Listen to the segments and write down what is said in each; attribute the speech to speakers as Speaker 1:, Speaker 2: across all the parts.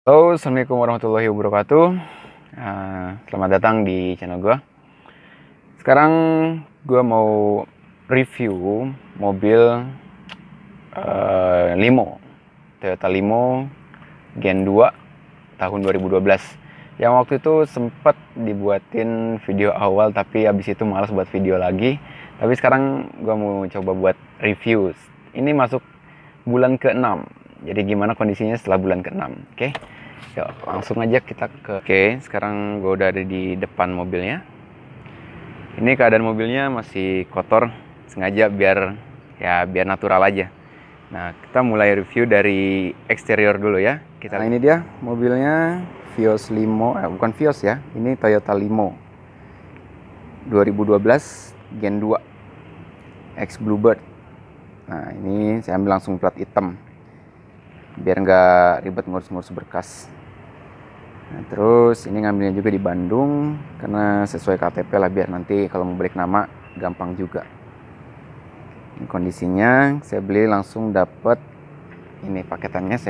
Speaker 1: Halo, Assalamualaikum warahmatullahi wabarakatuh. Selamat datang di channel gue. Sekarang gue mau review mobil Limo, Toyota Limo Gen 2 tahun 2012. Yang waktu itu sempat dibuatin video awal, tapi abis itu malas buat video lagi. Tapi sekarang gue mau coba buat review. Ini masuk bulan ke-6. Jadi gimana kondisinya setelah bulan ke-6, oke? Yuk, langsung aja kita ke... Oke, sekarang gue udah ada di depan mobilnya. Ini keadaan mobilnya masih kotor, sengaja biar natural aja. Nah, kita mulai review dari eksterior dulu ya. Nah, ini dia mobilnya, Vios Limo, bukan Vios ya, ini Toyota Limo 2012 Gen 2 X Bluebird. Nah, ini saya ambil langsung plat hitam biar nggak ribet ngurus-ngurus berkas. Nah, terus ini ngambilnya juga di Bandung karena sesuai KTP lah, biar nanti kalau mau balik nama gampang juga. Ini kondisinya saya beli langsung dapet ini paketannya,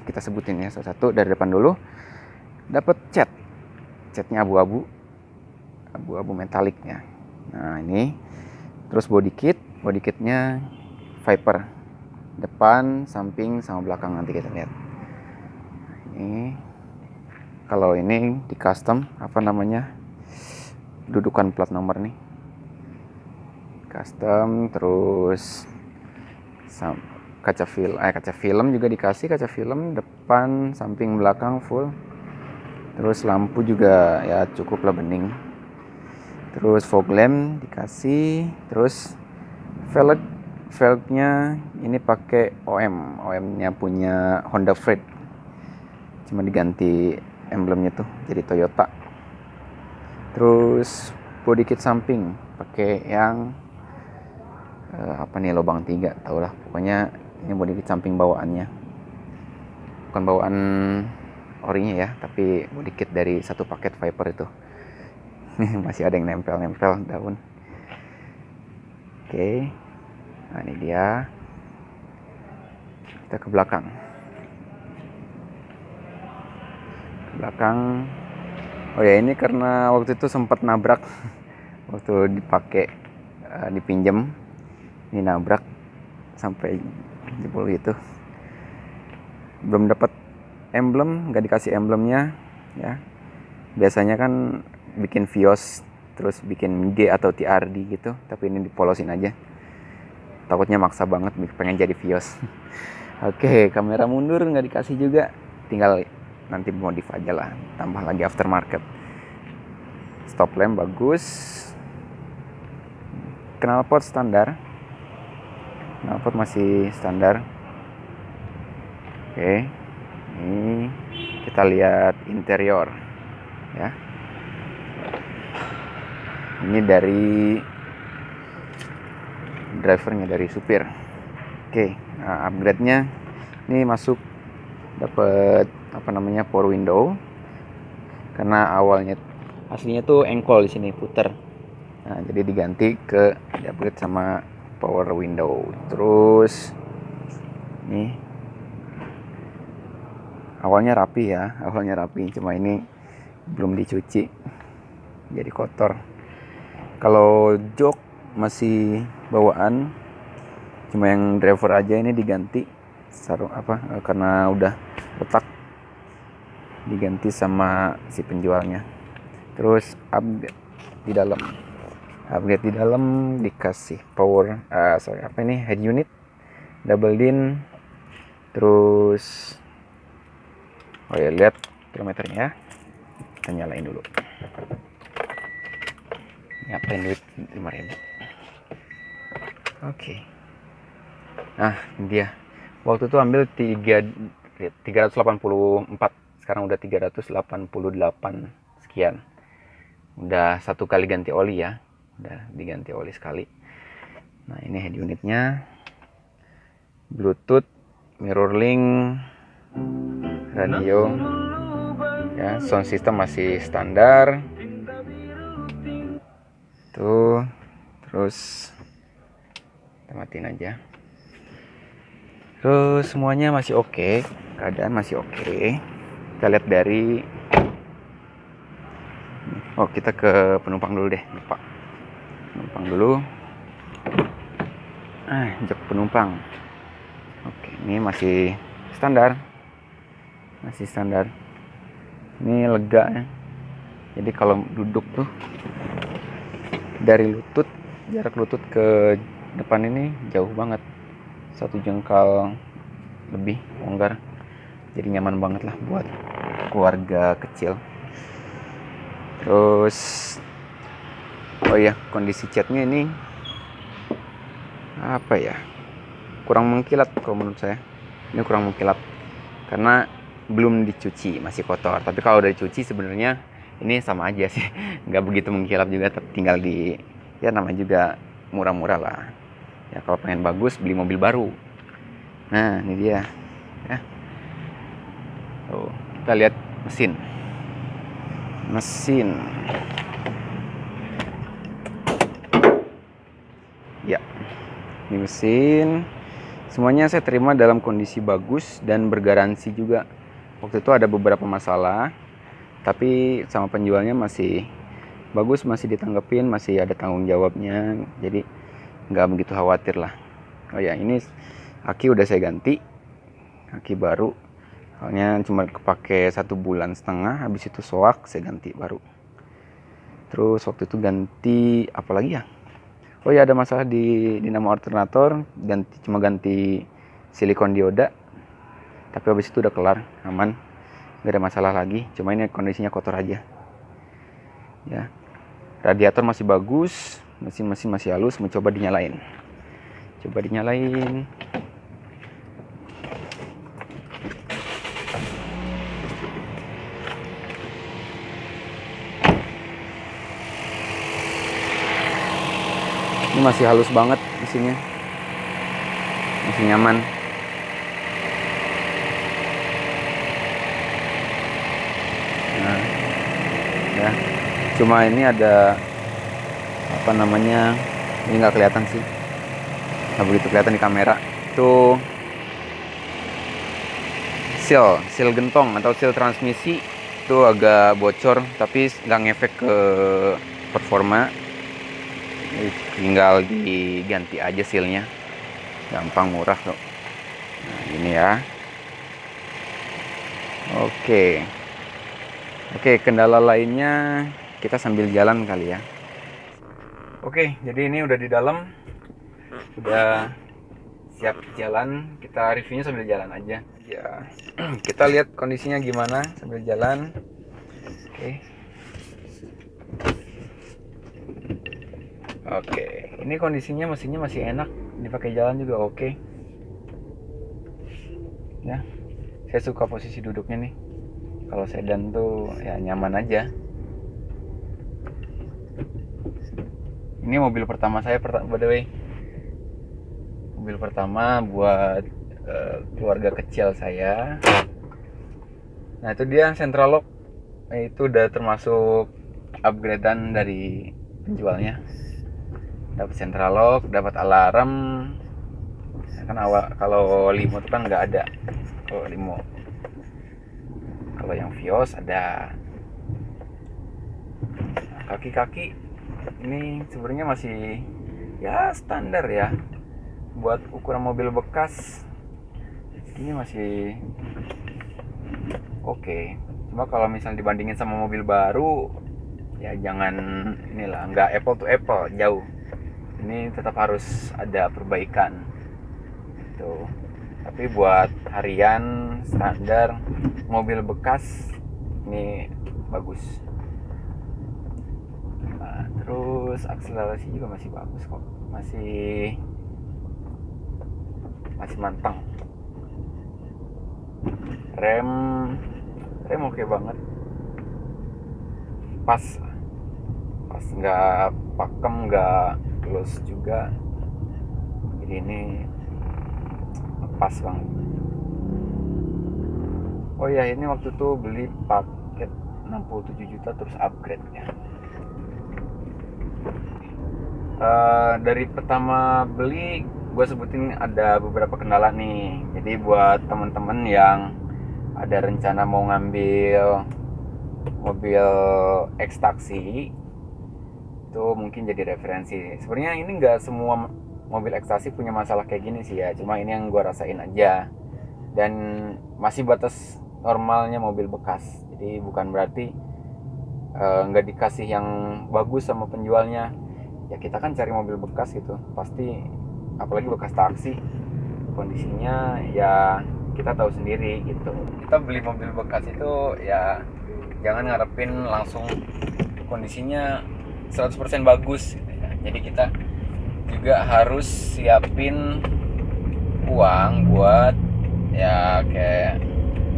Speaker 1: kita sebutin ya satu-satu dari depan dulu. Dapat catnya abu-abu metaliknya. Nah, ini terus body kitnya Viper, depan, samping, sama belakang, nanti kita lihat. Ini kalau ini di custom, apa namanya, dudukan plat nomor nih custom. Terus kaca film juga dikasih, kaca film depan, samping, belakang full. Terus lampu juga ya cukup lah, bening. Terus fog lamp dikasih. Terus velgnya ini pakai OM-nya punya Honda Freed, cuma diganti emblemnya tuh jadi Toyota. Terus body kit samping pakai yang apa nih, lubang 3, tau lah pokoknya. Ini body kit samping bawaannya, bukan bawaan orinya ya, tapi body kit dari satu paket Viper itu. Masih ada yang nempel daun. Oke. Nah, ini dia. Kita ke belakang. Oh ya, ini karena waktu itu sempat nabrak waktu dipakai, dipinjem. Ini nabrak sampai jebol gitu. Belum dapat emblem, nggak dikasih emblemnya ya. Biasanya kan bikin Vios terus bikin G atau TRD gitu, tapi ini dipolosin aja. Takutnya maksa banget pengen jadi Vios. Oke, kamera mundur nggak dikasih juga, tinggal nanti modif aja lah, tambah lagi aftermarket. Stop lamp bagus. Knalpot standar, knalpot masih standar. Oke, ini kita lihat interior ya. Ini dari drivernya, dari supir. Oke, nah upgrade-nya ini masuk dapat apa namanya, power window, karena awalnya aslinya tuh engkol di sini, puter. Nah, jadi diganti ke upgrade sama power window. Terus nih awalnya rapi, cuma ini belum dicuci jadi kotor. Kalau jok masih bawaan, cuma yang driver aja ini diganti sarung karena udah retak, diganti sama si penjualnya. Terus upgrade di dalam dikasih power head unit double din. Terus lihat kilometernya ya, kita nyalain dulu. Ngapain duit 5.000. Oke. Nah, ini dia. Waktu itu ambil 384, sekarang udah 388 sekian. Udah 1 kali ganti oli ya, udah diganti oli sekali. Nah, ini head unitnya, Bluetooth, mirror link, radio ya. Sound system masih standar tuh. Terus kita matiin aja. Terus semuanya masih oke, keadaan masih oke. Kita lihat dari kita ke penumpang dulu deh, lupa. Penumpang dulu. Jok penumpang. Oke, ini masih standar. Ini lega ya. Jadi kalau duduk tuh dari lutut, jarak lutut ke depan ini jauh banget, 1 jengkal lebih longgar. Jadi nyaman banget lah buat keluarga kecil. Terus kondisi catnya ini apa ya, kurang mengkilat kalau menurut saya. Ini kurang mengkilat karena belum dicuci, masih kotor. Tapi kalau udah dicuci sebenarnya ini sama aja sih, nggak begitu mengkilap juga. Tinggal namanya juga murah-murah lah ya. Kalau pengen bagus beli mobil baru. Nah ini dia ya. Kita lihat mesin ya. Ini mesin semuanya saya terima dalam kondisi bagus dan bergaransi juga. Waktu itu ada beberapa masalah, tapi sama penjualnya masih bagus, masih ditanggepin, masih ada tanggung jawabnya. Jadi nggak begitu khawatir lah. Ini aki udah saya ganti, aki baru. Soalnya cuma kepake 1,5 bulan, habis itu soak saya ganti baru. Terus waktu itu ganti apa lagi ya? Ada masalah di dinamo alternator, cuma ganti silikon dioda. Tapi habis itu udah kelar, aman, nggak ada masalah lagi. Cuma ini kondisinya kotor aja. Ya, radiator masih bagus, mesin masih halus. Mencoba dinyalain. Ini masih halus banget mesinnya, masih nyaman. Nah, ya. Cuma ini ada ini nggak kelihatan sih, nggak begitu kelihatan di kamera. Itu seal gentong atau seal transmisi itu agak bocor, tapi nggak ngefek ke performa. Tinggal diganti aja sealnya, gampang, murah kok. Nah ini ya. Oke, kendala lainnya kita sambil jalan kali ya. Oke, jadi ini udah di dalam, udah siap jalan. Kita reviewnya sambil jalan aja ya. Kita lihat kondisinya gimana sambil jalan. Oke, ini kondisinya mesinnya masih enak, dipakai jalan juga oke. Ya, saya suka posisi duduknya nih. Kalau sedan tuh ya nyaman aja. Ini mobil pertama saya, by the way. Mobil pertama buat keluarga kecil saya. Nah itu dia central lock. Itu udah termasuk upgradean dari penjualnya. Dapat central lock, dapat alarm. Kan kalau limo itu kan nggak ada. Kalau limo, kalau yang Vios ada. Kaki-kaki ini sebenarnya masih ya standar ya, buat ukuran mobil bekas. Ini masih oke. Cuma kalau misalnya dibandingin sama mobil baru, ya jangan nggak apple to apple, jauh. Ini tetap harus ada perbaikan gitu. Tapi buat harian standar mobil bekas ini bagus. Nah, terus akselerasi juga masih bagus kok, masih mantang. Rem oke banget, pas nggak pakem, nggak loose juga. Jadi ini pas banget. Ini waktu itu beli paket 67 juta terus upgrade ya. Dari pertama beli gue sebutin ada beberapa kendala nih. Jadi buat temen-temen yang ada rencana mau ngambil mobil ekstaksi, itu mungkin jadi referensi. Sebenarnya ini nggak semua mobil ekstasi punya masalah kayak gini sih ya, cuma ini yang gue rasain aja, dan masih batas normalnya mobil bekas. Jadi bukan berarti nggak dikasih yang bagus sama penjualnya. Ya kita kan cari mobil bekas gitu, pasti apalagi bekas taksi, kondisinya ya kita tahu sendiri gitu. Kita beli mobil bekas itu ya jangan ngarepin langsung kondisinya 100% bagus gitu ya. Jadi kita juga harus siapin uang buat ya kayak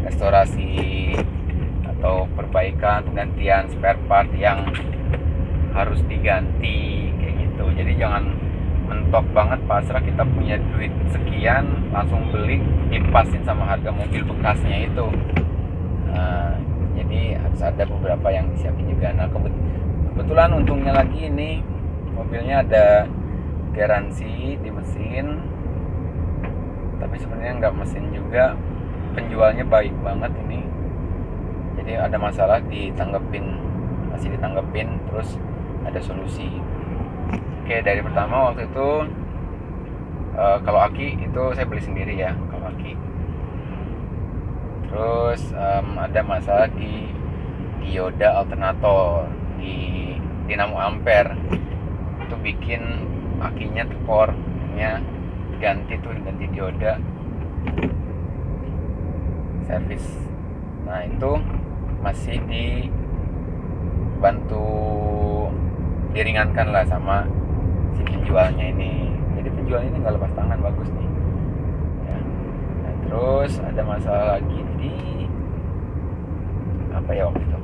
Speaker 1: restorasi atau perbaikan, penggantian spare part yang harus diganti kayak gitu. Jadi jangan mentok banget pasrah kita punya duit sekian langsung beli dipasin sama harga mobil bekasnya itu. Jadi harus ada beberapa yang disiapin juga. Nah kebetulan untungnya lagi ini mobilnya ada garansi di mesin, tapi sebenarnya nggak mesin juga, penjualnya baik banget ini. Jadi ada masalah masih ditanggepin, terus ada solusi. Oke, dari pertama waktu itu kalau aki itu saya beli sendiri ya, kalau aki. Terus ada masalah di dioda alternator di dinamo ampere, itu bikin akinya tekor, ganti dioda, servis. Nah itu masih dibantu diringankan lah sama si penjualnya ini. Jadi penjualnya ini nggak lepas tangan, bagus nih ya. Nah, terus ada masalah lagi di apa ya waktu itu,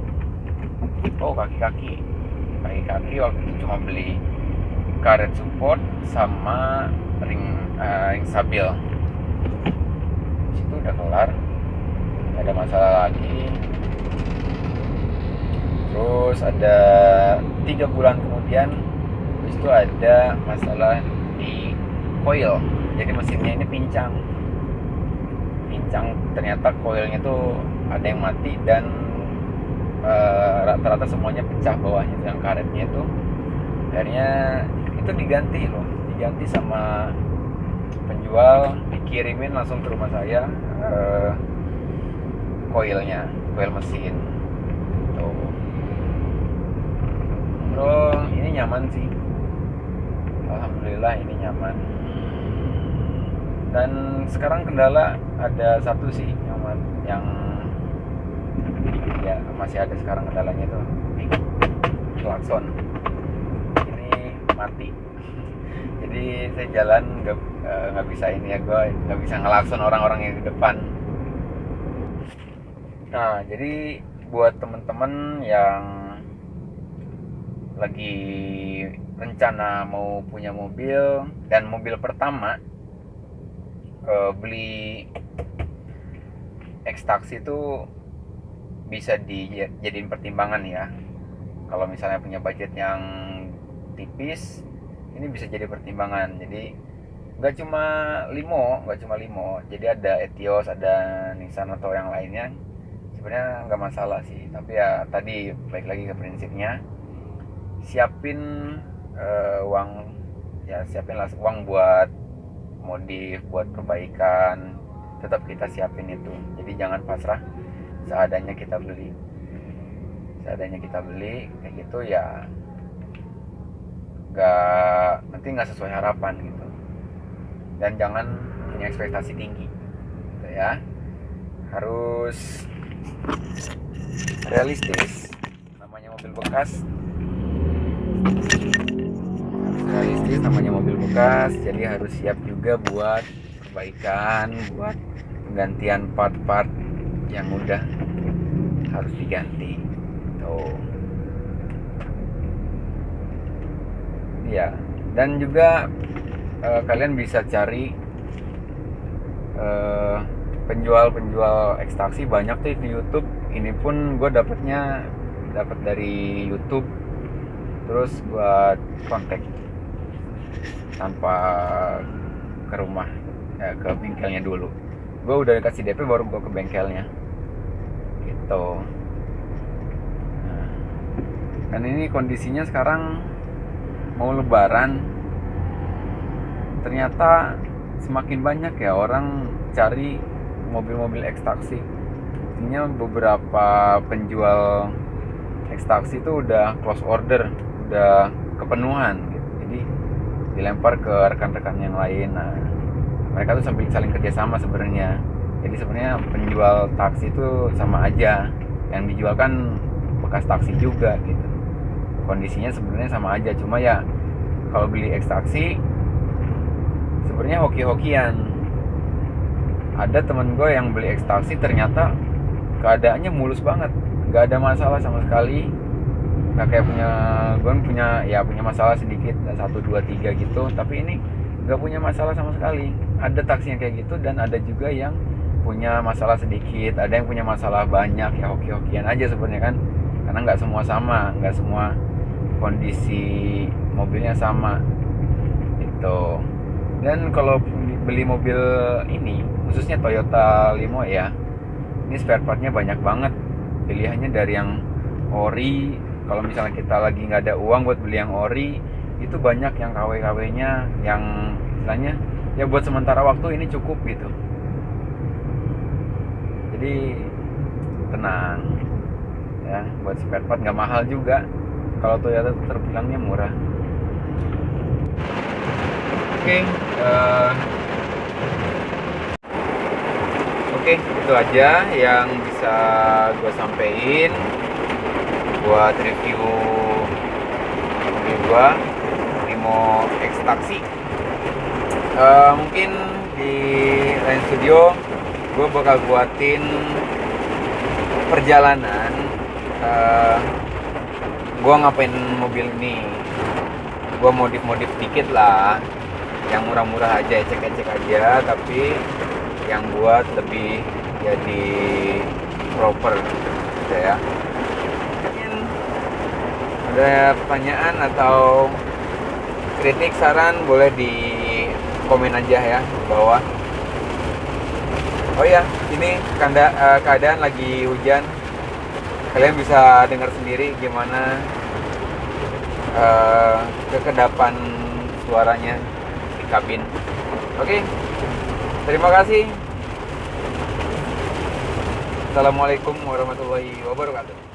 Speaker 1: kaki-kaki waktu itu cuma beli karet support sama ring stabil. Itu udah kelar, nggak ada masalah lagi. Terus ada 3 bulan kemudian itu ada masalah di coil. Jadi mesinnya ini pincang, ternyata coilnya tuh ada yang mati, dan rata-rata semuanya pecah bawahnya, yang karetnya itu. Akhirnya itu diganti sama penjual, dikirimin langsung ke rumah saya coil mesin tuh. Bro, ini nyaman sih, alhamdulillah ini nyaman. Dan sekarang kendala ada satu sih yang ya masih ada sekarang kendalanya tuh, klakson ini mati. Jadi saya jalan nggak bisa ini ya, gue nggak bisa ngelakson orang-orang yang di depan. Nah jadi buat temen-temen yang lagi rencana mau punya mobil, dan mobil pertama beli ekstaksi itu bisa dijadiin pertimbangan ya. Kalau misalnya punya budget yang tipis, ini bisa jadi pertimbangan. Jadi nggak cuma limo, jadi ada Etios, ada Nissan atau yang lainnya, sebenarnya nggak masalah sih. Tapi ya tadi balik lagi ke prinsipnya, siapin siapinlah uang buat modif, buat perbaikan, tetap kita siapin itu. Jadi jangan pasrah seadanya kita beli kayak gitu ya, nanti nggak sesuai harapan gitu. Dan jangan punya ekspektasi tinggi gitu ya, harus realistis. Namanya mobil bekas, jadi harus siap juga buat perbaikan, buat penggantian part-part yang udah harus diganti tuh ya. Dan juga kalian bisa cari penjual ekstaksi, banyak tuh di YouTube. Ini pun gue dapat dari YouTube, terus gue kontak tanpa ke rumah, ke bengkelnya dulu. Gue udah dikasih DP baru gue ke bengkelnya. gitu. Nah, dan ini kondisinya sekarang mau lebaran, ternyata semakin banyak ya orang cari mobil-mobil ekstaksi. Artinya beberapa penjual ekstaksi itu udah close order, udah kepenuhan gitu. Jadi dilempar ke rekan-rekan yang lain. Nah, mereka tuh sambil saling kerjasama sebenarnya. Jadi sebenarnya penjual taksi itu sama aja, yang dijual kan bekas taksi juga gitu. Kondisinya sebenarnya sama aja, cuma ya kalau beli ekstaksi sebenarnya hoki-hokian. Ada temen gue yang beli ekstaksi, ternyata keadaannya mulus banget, nggak ada masalah sama sekali. Nggak kayak gue punya masalah sedikit, 1, 2, 3 gitu. Tapi ini nggak punya masalah sama sekali. Ada taksi yang kayak gitu, dan ada juga yang punya masalah sedikit, ada yang punya masalah banyak. Ya hoki-hokian aja sebenarnya kan, karena nggak semua sama, nggak semua kondisi mobilnya sama gitu. Dan kalau beli mobil ini, khususnya Toyota Limo ya, ini spare partnya banyak banget. Pilihannya dari yang ori, kalau misalnya kita lagi nggak ada uang buat beli yang ori, itu banyak yang KW-KW-nya, yang istilahnya ya buat sementara waktu ini cukup gitu. Jadi tenang ya, buat spare part nggak mahal juga. Kalau Toyota itu terbilangnya murah. Oke, itu aja yang bisa gue sampein buat review mobil gue, Limo ekstaksi. Mungkin di lain studio gue bakal buatin perjalanan gue ngapain mobil ini. Gue modif dikit lah, yang murah-murah aja, ecek-ecek aja, tapi yang buat lebih jadi proper gitu ya. Mungkin ada pertanyaan atau kritik, saran, boleh di komen aja ya di bawah. Oh ya, ini keadaan lagi hujan. Kalian bisa dengar sendiri gimana kekedapan suaranya di kabin. Oke, terima kasih. Assalamualaikum warahmatullahi wabarakatuh.